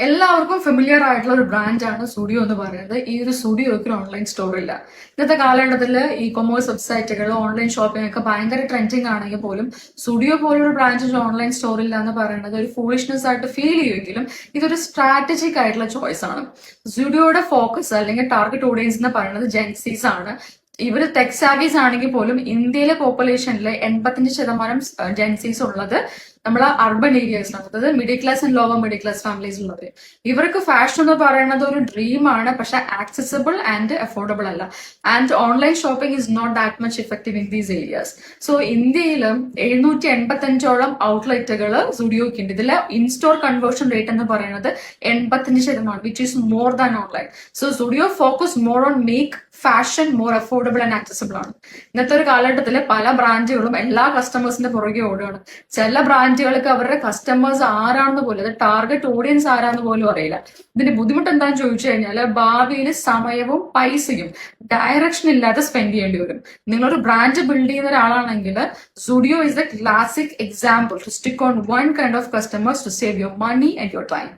എല്ലാവർക്കും ഫെമിലിയർ ആയിട്ടുള്ള ഒരു ബ്രാൻഡാണ് സ്റ്റുഡിയോ എന്ന് പറയുന്നത്. ഈ ഒരു സ്റ്റുഡിയോക്ക് ഒരു ഓൺലൈൻ സ്റ്റോർ ഇല്ല. ഇന്നത്തെ കാലഘട്ടത്തിൽ ഈ കൊമേഴ്സ് വെബ്സൈറ്റുകൾ, ഓൺലൈൻ ഷോപ്പിംഗ് ഒക്കെ ഭയങ്കര ട്രെൻഡിങ് ആണെങ്കിൽ പോലും സ്റ്റുഡിയോ പോലൊരു ബ്രാൻഡിന് ഓൺലൈൻ സ്റ്റോർ ഇല്ല എന്ന് പറയുന്നത് ഒരു ഫൂളിഷ്നെസ് ആയിട്ട് ഫീൽ ചെയ്യുമെങ്കിലും ഇതൊരു സ്ട്രാറ്റജിക് ആയിട്ടുള്ള ചോയ്സ് ആണ്. സ്റ്റുഡിയോയുടെ ഫോക്കസ് അല്ലെങ്കിൽ ടാർഗറ്റ് ഓഡിയൻസ് എന്ന് പറയുന്നത് ജെൻസീസ് ആണ്. ഇവര് ടെക് സാവീസ് ആണെങ്കിൽ പോലും ഇന്ത്യയിലെ പോപ്പുലേഷനിൽ 85% ജെൻസീസ് ഉള്ളത് നമ്മളെ അർബൻ ഏരിയസിലാണ്, അതായത് middle class and lower middle class families ഉള്ളത്. ഇവർക്ക് ഫാഷൻ എന്ന് പറയുന്നത് ഒരു ഡ്രീമാണ്, പക്ഷെ ആക്സസിബിൾ ആൻഡ് അഫോർഡബിൾ അല്ല. And online shopping is not that much effective in these areas. So ഇന്ത്യയിലും 785 ഔട്ട്ലെറ്റുകൾ സ്റ്റുഡിയോക്ക് ഉണ്ട്. ഇതിലെ ഇൻസ്റ്റോർ കൺവേർഷൻ റേറ്റ് എന്ന് പറയുന്നത് 85%, which is more than online. So studio focus more on make fashion more affordable and accessible ആണ്. ഇന്നത്തെ ഒരു കാലഘട്ടത്തിൽ പല ബ്രാൻഡുകളും എല്ലാ കസ്റ്റമേഴ്സിന്റെ പുറകെ ഓടുകയാണ്. ചില ബ്രാൻഡുകൾക്ക് അവരുടെ കസ്റ്റമേഴ്സ് ആരാണെന്ന് പോലും, അത് ടാർഗറ്റ് ഓഡിയൻസ് ആരാന്ന് പോലും അറിയില്ല. ഇതിന്റെ ബുദ്ധിമുട്ട് എന്താണെന്ന് ചോദിച്ചു കഴിഞ്ഞാൽ ഭാവിയിൽ സമയവും പൈസയും ഡയറക്ഷൻ ഇല്ലാതെ സ്പെൻഡ് ചെയ്യേണ്ടി വരും. നിങ്ങളൊരു ബ്രാൻഡ് ബിൽഡ് ചെയ്യുന്ന ഒരാളാണെങ്കിൽ studio is the classic example to stick on one kind of customers to save your money and your time.